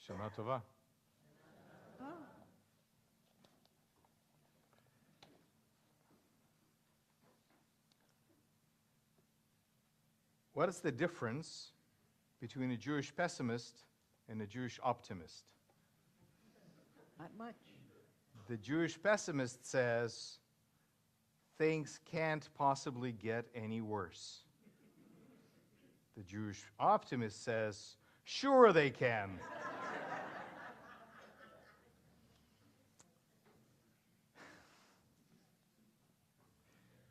Shana Tova. What is the difference between a Jewish pessimist and a Jewish optimist? Not much. The Jewish pessimist says things can't possibly get any worse. The Jewish optimist says, sure they can.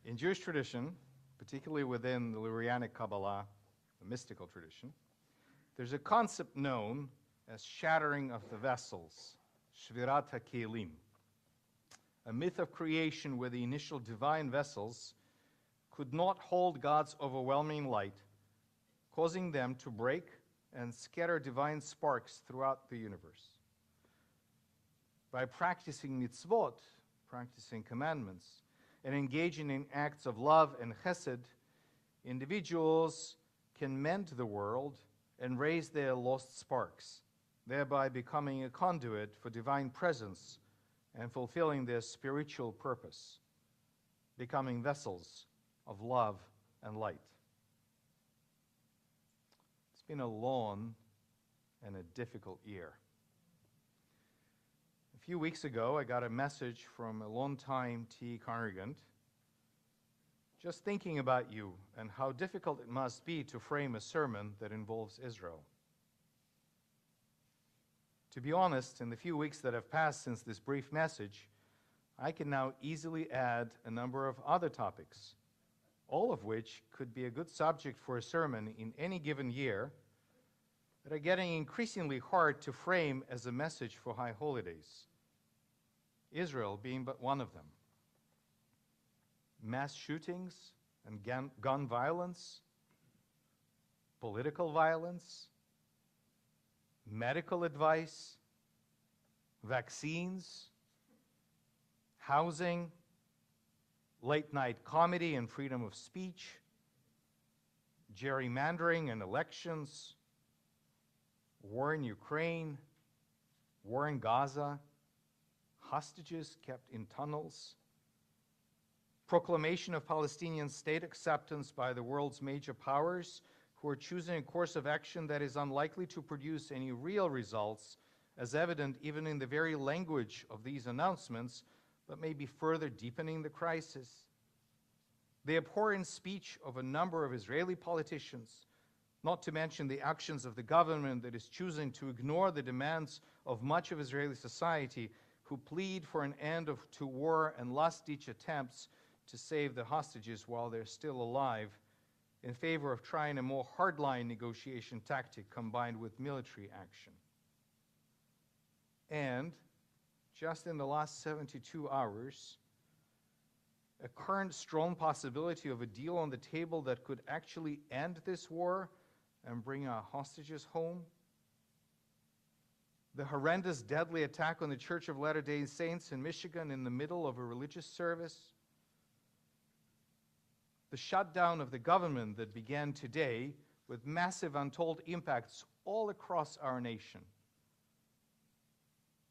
In Jewish tradition, particularly within the Lurianic Kabbalah, the mystical tradition, there's a concept known as shattering of the vessels, Shvirat HaKelim, a myth of creation where the initial divine vessels could not hold God's overwhelming light, causing them to break and scatter divine sparks throughout the universe. By practicing mitzvot, practicing commandments, and engaging in acts of love and chesed, individuals can mend the world and raise their lost sparks, thereby becoming a conduit for divine presence and fulfilling their spiritual purpose, becoming vessels of love and light. It's been a long and a difficult year. A few weeks ago, I got a message from a longtime TE congregant just thinking about you and how difficult it must be to frame a sermon that involves Israel. To be honest, in the few weeks that have passed since this brief message, I can now easily add a number of other topics, all of which could be a good subject for a sermon in any given year, that are getting increasingly hard to frame as a message for high holidays, Israel being but one of them. Mass shootings and gun violence, political violence, medical advice, vaccines, housing, late-night comedy and freedom of speech, gerrymandering and elections, war in Ukraine, war in Gaza, hostages kept in tunnels, proclamation of Palestinian state acceptance by the world's major powers who are choosing a course of action that is unlikely to produce any real results, as evident even in the very language of these announcements, but may be further deepening the crisis. The abhorrent speech of a number of Israeli politicians, not to mention the actions of the government that is choosing to ignore the demands of much of Israeli society, who plead for an end to war and last-ditch attempts to save the hostages while they're still alive, in favor of trying a more hardline negotiation tactic combined with military action. And just in the last 72 hours, a current strong possibility of a deal on the table that could actually end this war and bring our hostages home. The horrendous, deadly attack on the Church of Latter-day Saints in Michigan in the middle of a religious service. The shutdown of the government that began today with massive untold impacts all across our nation.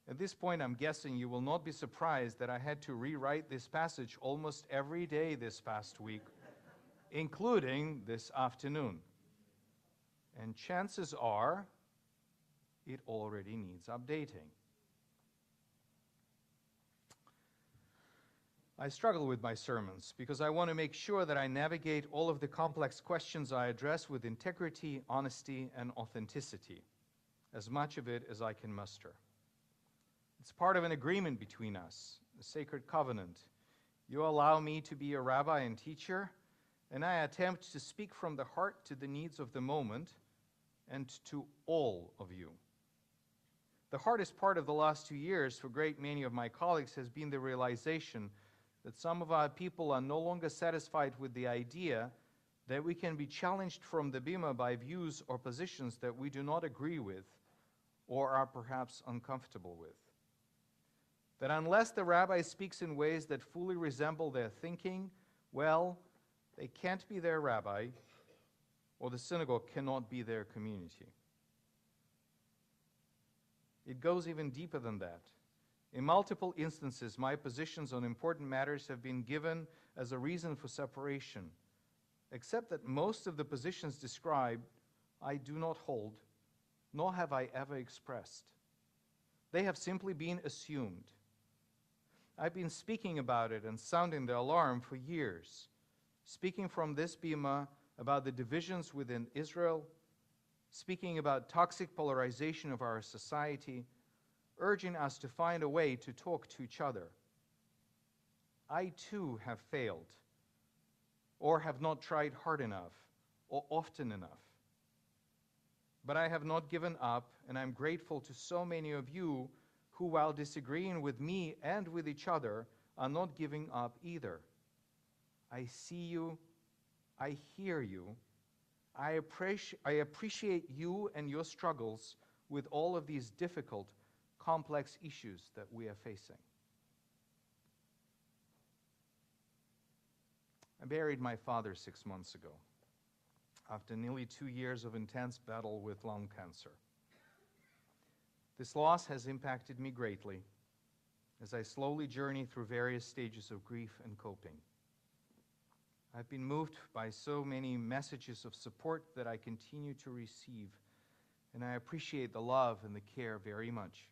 At this point, I'm guessing you will not be surprised that I had to rewrite this passage almost every day this past week, including this afternoon. And chances are, it already needs updating. I struggle with my sermons because I want to make sure that I navigate all of the complex questions I address with integrity, honesty, and authenticity, as much of it as I can muster. It's part of an agreement between us, a sacred covenant. You allow me to be a rabbi and teacher, and I attempt to speak from the heart to the needs of the moment and to all of you. The hardest part of the last 2 years for a great many of my colleagues has been the realization that some of our people are no longer satisfied with the idea that we can be challenged from the bima by views or positions that we do not agree with or are perhaps uncomfortable with. That unless the rabbi speaks in ways that fully resemble their thinking, well, they can't be their rabbi, or the synagogue cannot be their community. It goes even deeper than that. In multiple instances, my positions on important matters have been given as a reason for separation, except that most of the positions described I do not hold, nor have I ever expressed. They have simply been assumed. I've been speaking about it and sounding the alarm for years, speaking from this bema about the divisions within Israel, speaking about toxic polarization of our society, urging us to find a way to talk to each other. I too have failed, or have not tried hard enough, or often enough. But I have not given up, and I'm grateful to so many of you who, while disagreeing with me and with each other, are not giving up either. I see you, I hear you, I appreciate you and your struggles with all of these difficult, complex issues that we are facing. I buried my father 6 months ago, after nearly 2 years of intense battle with lung cancer. This loss has impacted me greatly as I slowly journey through various stages of grief and coping. I've been moved by so many messages of support that I continue to receive, and I appreciate the love and the care very much.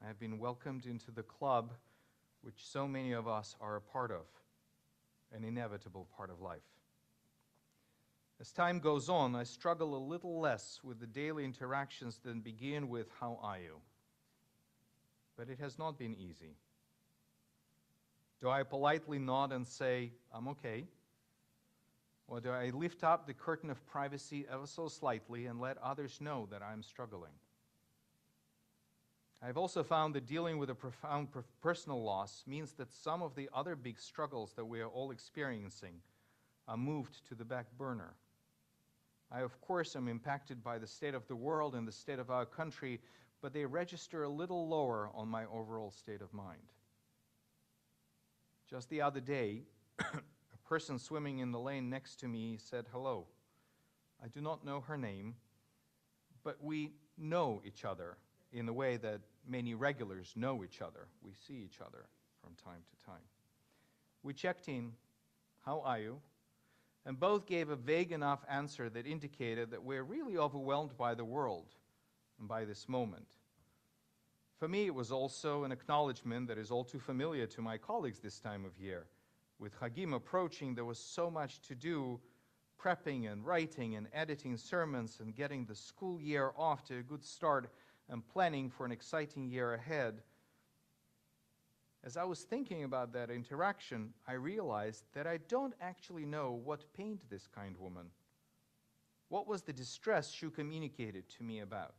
I have been welcomed into the club which so many of us are a part of, an inevitable part of life. As time goes on, I struggle a little less with the daily interactions that begin with, "How are you?" But it has not been easy. Do I politely nod and say, "I'm okay"? Or do I lift up the curtain of privacy ever so slightly and let others know that I'm struggling? I've also found that dealing with a profound personal loss means that some of the other big struggles that we are all experiencing are moved to the back burner. I, of course, am impacted by the state of the world and the state of our country, but they register a little lower on my overall state of mind. Just the other day, a person swimming in the lane next to me said hello. I do not know her name, but we know each other in the way that many regulars know each other. We see each other from time to time. We checked in, "How are you?" And both gave a vague enough answer that indicated that we're really overwhelmed by the world and by this moment. For me, it was also an acknowledgement that is all too familiar to my colleagues this time of year. With Hagim approaching, there was so much to do, prepping and writing and editing sermons and getting the school year off to a good start and planning for an exciting year ahead. As I was thinking about that interaction, I realized that I don't actually know what pained this kind woman. What was the distress she communicated to me about?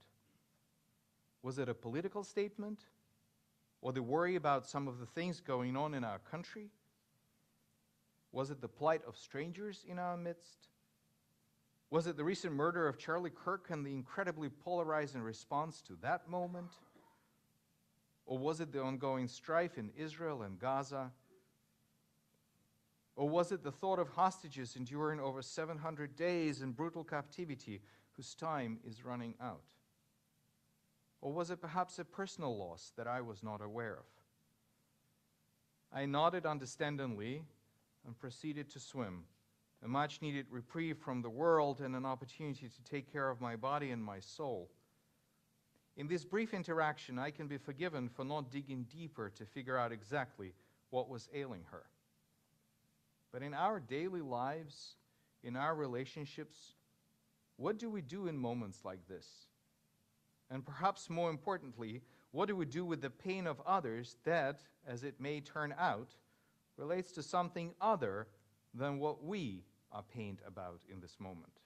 Was it a political statement? Or the worry about some of the things going on in our country? Was it the plight of strangers in our midst? Was it the recent murder of Charlie Kirk and the incredibly polarizing response to that moment? Or was it the ongoing strife in Israel and Gaza? Or was it the thought of hostages enduring over 700 days in brutal captivity whose time is running out? Or was it perhaps a personal loss that I was not aware of? I nodded understandingly and proceeded to swim, a much-needed reprieve from the world and an opportunity to take care of my body and my soul. In this brief interaction, I can be forgiven for not digging deeper to figure out exactly what was ailing her. But in our daily lives, in our relationships, what do we do in moments like this? And perhaps more importantly, what do we do with the pain of others that, as it may turn out, relates to something other than what we are pained about in this moment?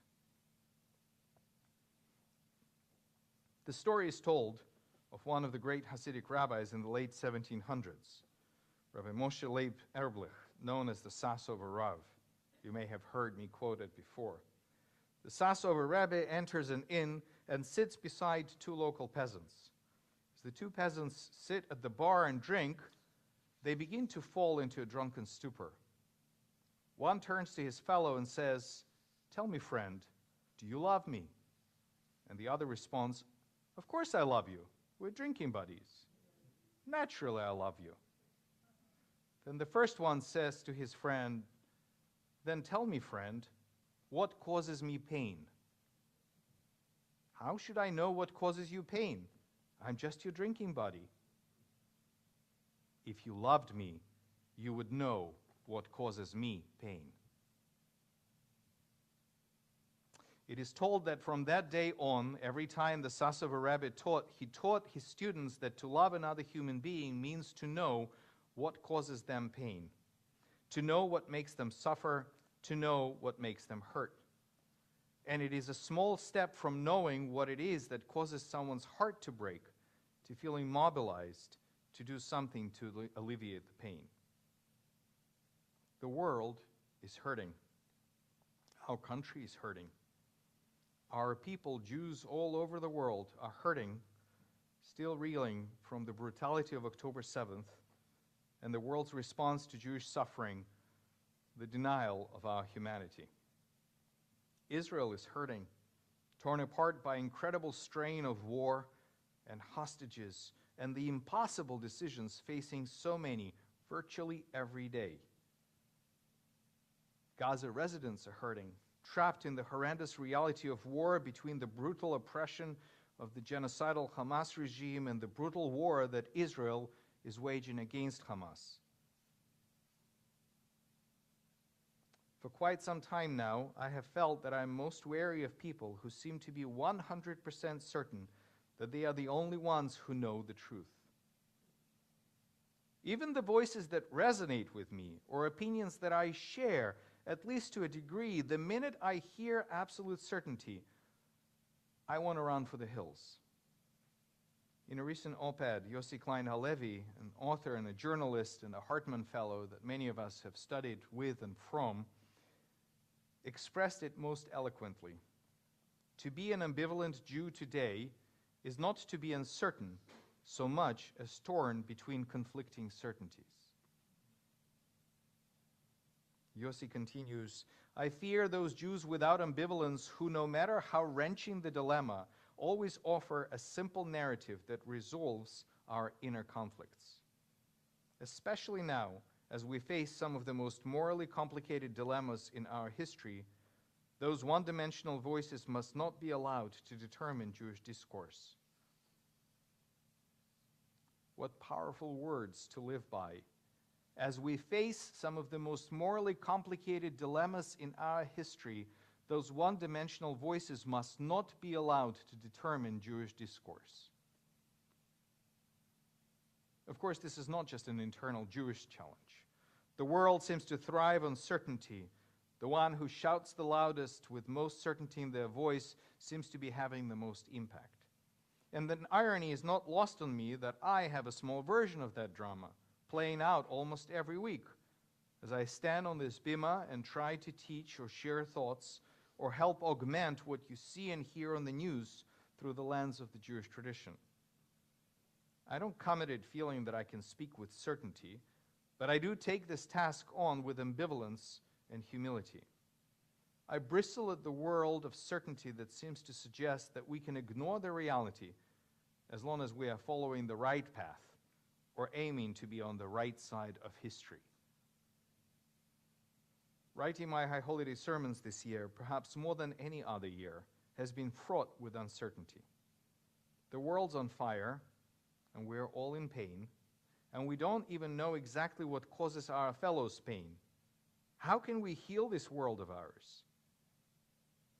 The story is told of one of the great Hasidic rabbis in the late 1700s, Rabbi Moshe Leib Erblich, known as the Sassover Rav. You may have heard me quote it before. The Sassover Rebbe enters an inn and sits beside two local peasants. As the two peasants sit at the bar and drink, they begin to fall into a drunken stupor. One turns to his fellow and says, "Tell me, friend, do you love me?" And the other responds, Of course I love you. We're drinking buddies. Naturally I love you. Then the first one says to his friend, then tell me, friend, what causes me pain? How should I know what causes you pain? I'm just your drinking buddy. If you loved me, you would know what causes me pain. It is told that from that day on, every time the Sasover Rebbe taught, he taught his students that to love another human being means to know what causes them pain, to know what makes them suffer, to know what makes them hurt. And it is a small step from knowing what it is that causes someone's heart to break, to feeling mobilized, to do something to alleviate the pain. The world is hurting. Our country is hurting. Our people, Jews all over the world, are hurting, still reeling from the brutality of October 7th and the world's response to Jewish suffering, the denial of our humanity. Israel is hurting, torn apart by incredible strain of war and hostages and the impossible decisions facing so many virtually every day. Gaza residents are hurting, trapped in the horrendous reality of war between the brutal oppression of the genocidal Hamas regime and the brutal war that Israel is waging against Hamas. For quite some time now, I have felt that I am most wary of people who seem to be 100% certain that they are the only ones who know the truth. Even the voices that resonate with me or opinions that I share, at least to a degree, the minute I hear absolute certainty, I want to run for the hills. In a recent op-ed, Yossi Klein Halevi, an author and a journalist and a Hartman Fellow that many of us have studied with and from, expressed it most eloquently. To be an ambivalent Jew today is not to be uncertain so much as torn between conflicting certainties. Yossi continues, I fear those Jews without ambivalence who, no matter how wrenching the dilemma, always offer a simple narrative that resolves our inner conflicts. Especially now, as we face some of the most morally complicated dilemmas in our history, those one-dimensional voices must not be allowed to determine Jewish discourse. What powerful words to live by. As we face some of the most morally complicated dilemmas in our history, those one-dimensional voices must not be allowed to determine Jewish discourse. Of course, this is not just an internal Jewish challenge. The world seems to thrive on certainty. The one who shouts the loudest with most certainty in their voice seems to be having the most impact. And the irony is not lost on me that I have a small version of that drama, playing out almost every week, as I stand on this bima and try to teach or share thoughts or help augment what you see and hear on the news through the lens of the Jewish tradition. I don't come at it feeling that I can speak with certainty, but I do take this task on with ambivalence and humility. I bristle at the world of certainty that seems to suggest that we can ignore the reality as long as we are following the right path or aiming to be on the right side of history. Writing my High Holiday sermons this year, perhaps more than any other year, has been fraught with uncertainty. The world's on fire, and we're all in pain, and we don't even know exactly what causes our fellows pain. How can we heal this world of ours?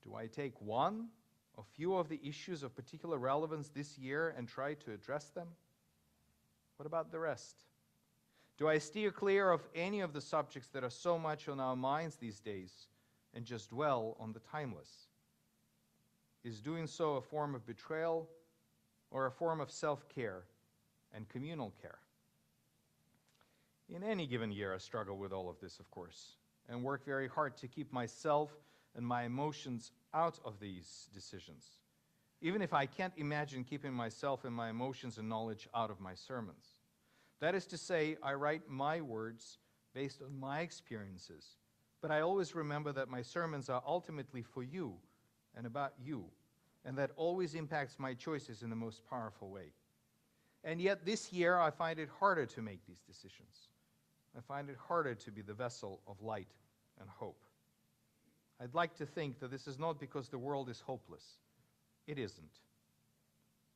Do I take one or few of the issues of particular relevance this year and try to address them? What about the rest? Do I steer clear of any of the subjects that are so much on our minds these days and just dwell on the timeless? Is doing so a form of betrayal or a form of self-care and communal care? In any given year, I struggle with all of this, of course, and work very hard to keep myself and my emotions out of these decisions, even if I can't imagine keeping myself and my emotions and knowledge out of my sermons. That is to say, I write my words based on my experiences, but I always remember that my sermons are ultimately for you and about you, and that always impacts my choices in the most powerful way. And yet this year I find it harder to make these decisions. I find it harder to be the vessel of light and hope. I'd like to think that this is not because the world is hopeless. It isn't.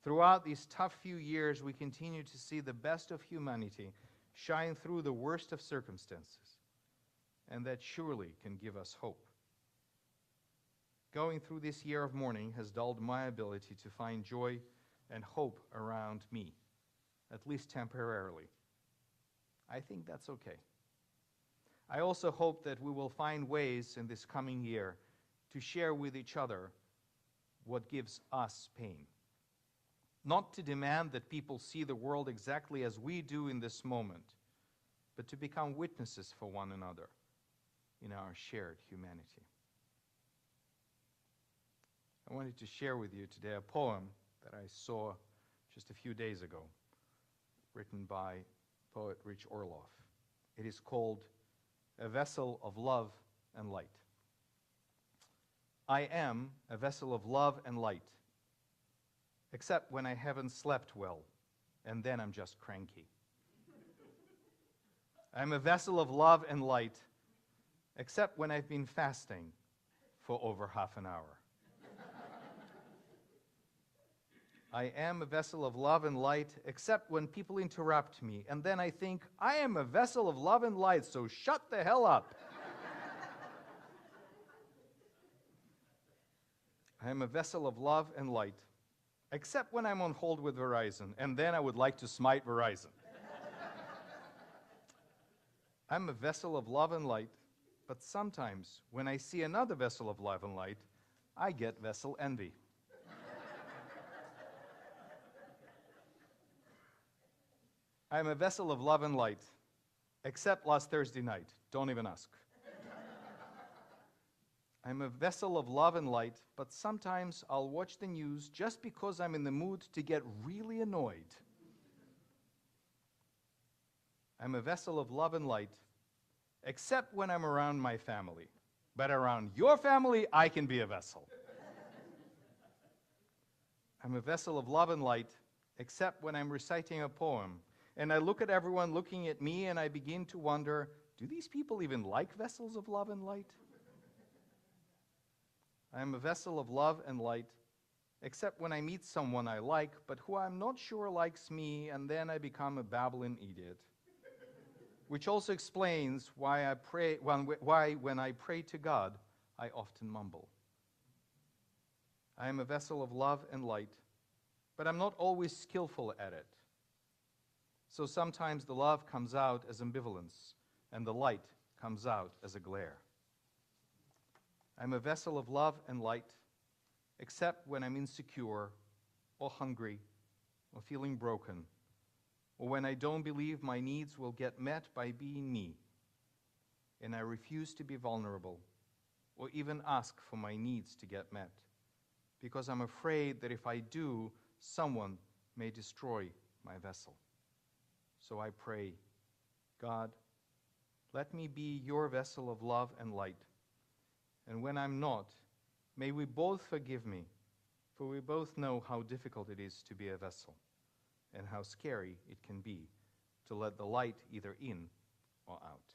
Throughout these tough few years, we continue to see the best of humanity shine through the worst of circumstances, and that surely can give us hope. Going through this year of mourning has dulled my ability to find joy and hope around me, at least temporarily. I think that's okay. I also hope that we will find ways in this coming year to share with each other what gives us pain. Not to demand that people see the world exactly as we do in this moment, but to become witnesses for one another in our shared humanity. I wanted to share with you today a poem that I saw just a few days ago, written by poet Rich Orloff. It is called A Vessel of Love and Light. I am a vessel of love and light, except when I haven't slept well, and then I'm just cranky. I'm a vessel of love and light, except when I've been fasting for over half an hour. I am a vessel of love and light, except when people interrupt me, and then I think, I am a vessel of love and light, so shut the hell up. I am a vessel of love and light, except when I'm on hold with Verizon, and then I would like to smite Verizon. I'm a vessel of love and light, but sometimes when I see another vessel of love and light, I get vessel envy. I'm a vessel of love and light, except last Thursday night. Don't even ask. I'm a vessel of love and light, but sometimes I'll watch the news just because I'm in the mood to get really annoyed. I'm a vessel of love and light, except when I'm around my family. But around your family, I can be a vessel. I'm a vessel of love and light, except when I'm reciting a poem, and I look at everyone looking at me, and I begin to wonder, do these people even like vessels of love and light? I am a vessel of love and light, except when I meet someone I like, but who I'm not sure likes me, and then I become a babbling idiot. Which also explains why when I pray to God, I often mumble. I am a vessel of love and light, but I'm not always skillful at it. So sometimes the love comes out as ambivalence, and the light comes out as a glare. I'm a vessel of love and light, except when I'm insecure, or hungry, or feeling broken, or when I don't believe my needs will get met by being me, and I refuse to be vulnerable, or even ask for my needs to get met, because I'm afraid that if I do, someone may destroy my vessel. So I pray, God, let me be your vessel of love and light. And when I'm not, may we both forgive me, for we both know how difficult it is to be a vessel, and how scary it can be to let the light either in or out.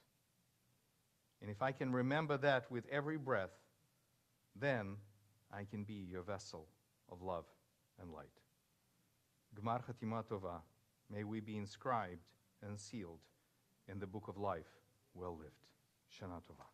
And if I can remember that with every breath, then I can be your vessel of love and light. Gmar Chatima Tova, may we be inscribed and sealed in the book of life, well lived. Shana Tova.